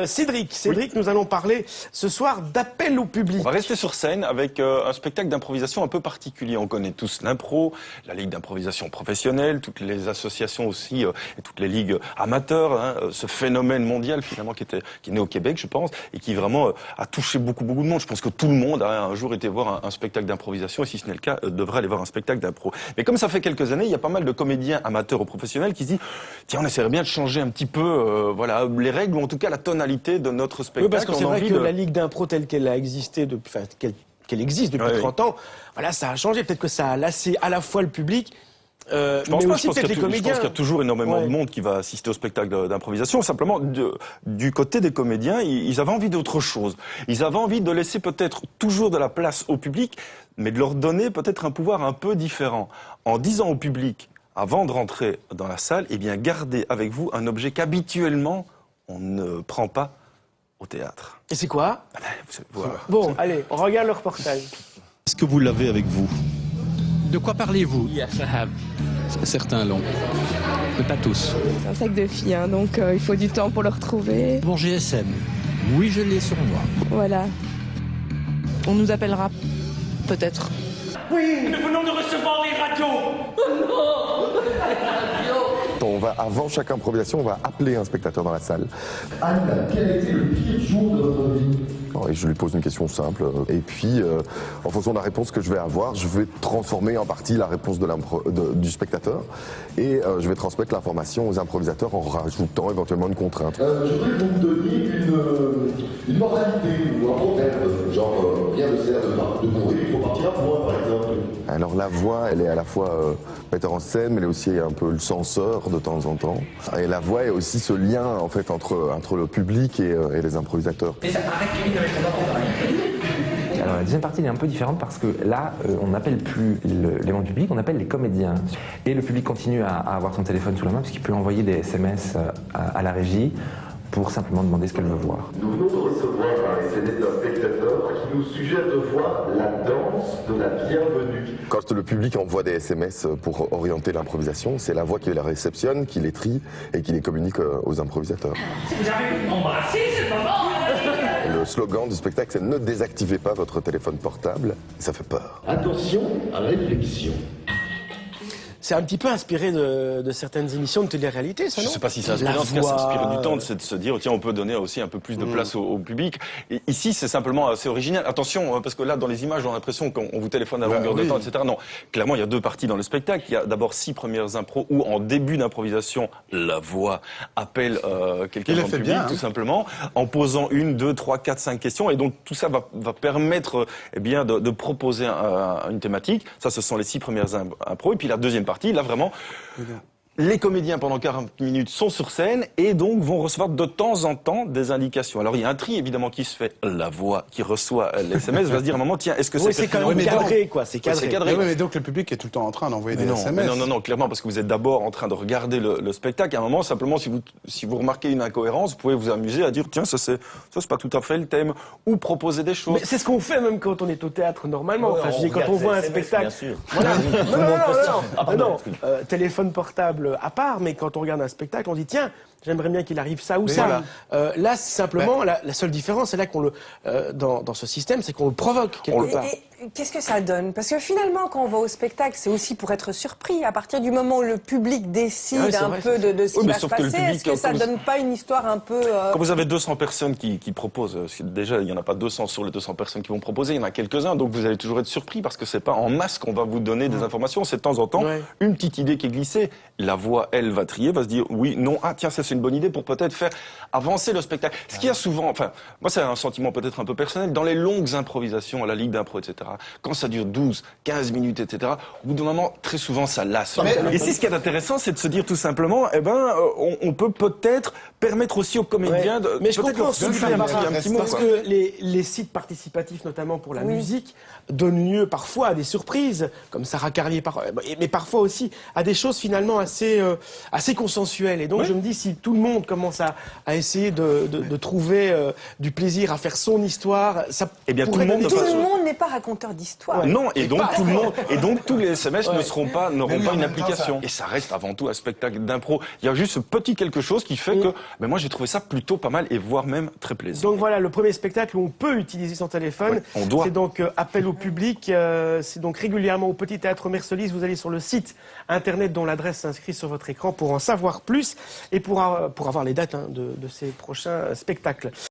Cédric, nous allons parler ce soir d'appel au public. On va rester sur scène avec un spectacle d'improvisation un peu particulier. On connaît tous l'impro, la Ligue d'improvisation professionnelle, toutes les associations aussi, et toutes les ligues amateurs, hein, ce phénomène mondial finalement qui est né au Québec, je pense, et qui vraiment a touché beaucoup de monde. Je pense que tout le monde a un jour été voir un spectacle d'improvisation, et si ce n'est le cas, devrait aller voir un spectacle d'impro. Mais comme ça fait quelques années, il y a pas mal de comédiens amateurs ou professionnels qui se disent, tiens, on essaierait bien de changer un petit peu, voilà, les règles, ou en tout cas la tonalité de notre spectacle. Oui, parce que c'est vrai que la Ligue d'impro telle qu'elle a existé depuis, qu'elle existe depuis 30 ans, voilà, ça a changé. Peut-être que ça a lassé à la fois le public, je pense mais pas, aussi peut-être les comédiens. Je pense qu'il y a toujours énormément de monde qui va assister au spectacle d'improvisation. Simplement, du côté des comédiens, ils avaient envie d'autre chose. Ils avaient envie de laisser peut-être toujours de la place au public, mais de leur donner peut-être un pouvoir un peu différent. En disant au public, avant de rentrer dans la salle, eh bien, gardez avec vous un objet qu'habituellement on ne prend pas au théâtre. Et c'est quoi? Bon, allez, on regarde le reportage. Est-ce que vous l'avez avec vous? De quoi parlez-vous? Certains l'ont, mais pas tous. C'est un sac de filles, hein, donc il faut du temps pour le retrouver. Mon GSM, oui, je l'ai sur moi. Voilà. On nous appellera, peut-être. Oui, nous venons de recevoir les radios. On va, avant chaque improvisation, on va appeler un spectateur dans la salle. Anne, quel a été le pire jour de votre vie? Et je lui pose une question simple. Et puis, en fonction de la réponse que je vais avoir, je vais transformer en partie la réponse du spectateur. Et je vais transmettre l'information aux improvisateurs en rajoutant éventuellement une contrainte. Je voudrais que vous me donniez une moralité ou un proverbe. Genre, rien ne sert de mourir, il faut partir à point, par exemple. Alors la voix, elle est à la fois metteur en scène, mais elle est aussi un peu le censeur de temps en temps. Et la voix est aussi ce lien en fait entre le public et les improvisateurs. Et ça paraît qu'il y avait Alors la deuxième partie elle est un peu différente parce que là on n'appelle plus les membres du public, on appelle les comédiens. Et le public continue à avoir son téléphone sous la main puisqu'il peut envoyer des SMS à la régie pour simplement demander ce qu'elle veut voir. Nous venons de recevoir un SMS d'un spectateur qui nous suggère de voir la danse de la bienvenue. Quand le public envoie des SMS pour orienter l'improvisation, c'est la voix qui la réceptionne, qui les trie et qui les communique aux improvisateurs. Vous avez embrassé ce moment. Le slogan du spectacle, c'est « Ne désactivez pas votre téléphone portable ». Ça fait peur. Attention à la réflexion. C'est un petit peu inspiré de certaines émissions de télé-réalité, ça, non? Je ne sais pas si ça inspire, en tout cas, ça inspire du temps de se dire, tiens, on peut donner aussi un peu plus de place au public. Et ici, c'est simplement assez original. Attention, parce que là, dans les images, on a l'impression qu'on vous téléphone à longueur de temps, etc. Non, clairement, il y a deux parties dans le spectacle. Il y a d'abord 6 premières impros où, en début d'improvisation, la voix appelle quelqu'un dans le public, tout simplement, en posant 1, 2, 3, 4, 5 questions. Et donc, tout ça va permettre eh bien, de proposer une thématique. Ça, ce sont les 6 premières impros. Et puis, la deuxième partie, là, vraiment, les comédiens, pendant 40 minutes, sont sur scène et donc vont recevoir de temps en temps des indications. Alors, il y a un tri, évidemment, qui se fait. La voix qui reçoit les SMS va se dire à un moment, tiens, est-ce que c'est quand même cadré, quoi. C'est cadré. Oui, mais donc le public est tout le temps en train d'envoyer des SMS. Non, clairement, parce que vous êtes d'abord en train de regarder le spectacle. À un moment, simplement, si vous remarquez une incohérence, vous pouvez vous amuser à dire, tiens, ça c'est pas tout à fait le thème, ou proposer des choses. Mais c'est ce qu'on fait même quand on est au théâtre normalement. Ouais, enfin, je dis, quand on voit un spectacle. Bien sûr. Voilà. Non, téléphone portable à part, mais quand on regarde un spectacle, on dit tiens, j'aimerais bien qu'il arrive ça ou ça. Voilà. Là, simplement, la seule différence, c'est là qu'on dans ce système, c'est qu'on le provoque quelque part. Et qu'est-ce que ça donne? Parce que finalement, quand on va au spectacle, c'est aussi pour être surpris. À partir du moment où le public décide un peu de ce qui va se passer, est-ce que ça donne pas une histoire un peu... Quand vous avez 200 personnes qui proposent, déjà, il n'y en a pas 200 sur les 200 personnes qui vont proposer, il y en a quelques-uns, donc vous allez toujours être surpris parce que c'est pas en masse qu'on va vous donner des informations, c'est de temps en temps une petite idée qui est glissée. La voix, elle, va trier, va se dire oui, non, ah tiens, ça c'est une bonne idée pour peut-être faire avancer le spectacle. Ce qui a souvent, enfin, moi c'est un sentiment peut-être un peu personnel, dans les longues improvisations à la Ligue d'impro, etc., quand ça dure 12, 15 minutes, etc., au bout d'un moment, très souvent, ça lasse. Et ici, ce qui est intéressant, c'est de se dire tout simplement, eh ben, on peut peut-être permettre aussi aux comédiens de... Mais je comprends ce que tu fais, parce quoi. que les sites participatifs, notamment pour la musique, donnent lieu parfois à des surprises, comme Sarah Carlier, mais parfois aussi à des choses finalement assez consensuelles. Et donc, je me dis, si tout le monde commence à essayer de trouver du plaisir à faire son histoire, ça tout le monde n'est pas raconteur d'histoire. Non, et donc tous les SMS n'auront pas une application. Et ça reste avant tout un spectacle d'impro. Il y a juste ce petit quelque chose qui fait que ben moi j'ai trouvé ça plutôt pas mal et voire même très plaisant. Donc voilà, le premier spectacle où on peut utiliser son téléphone, c'est donc Appel au public, c'est donc régulièrement au Petit Théâtre Mercelis. Vous allez sur le site internet dont l'adresse s'inscrit sur votre écran pour en savoir plus et pour avoir les dates de ces prochains spectacles.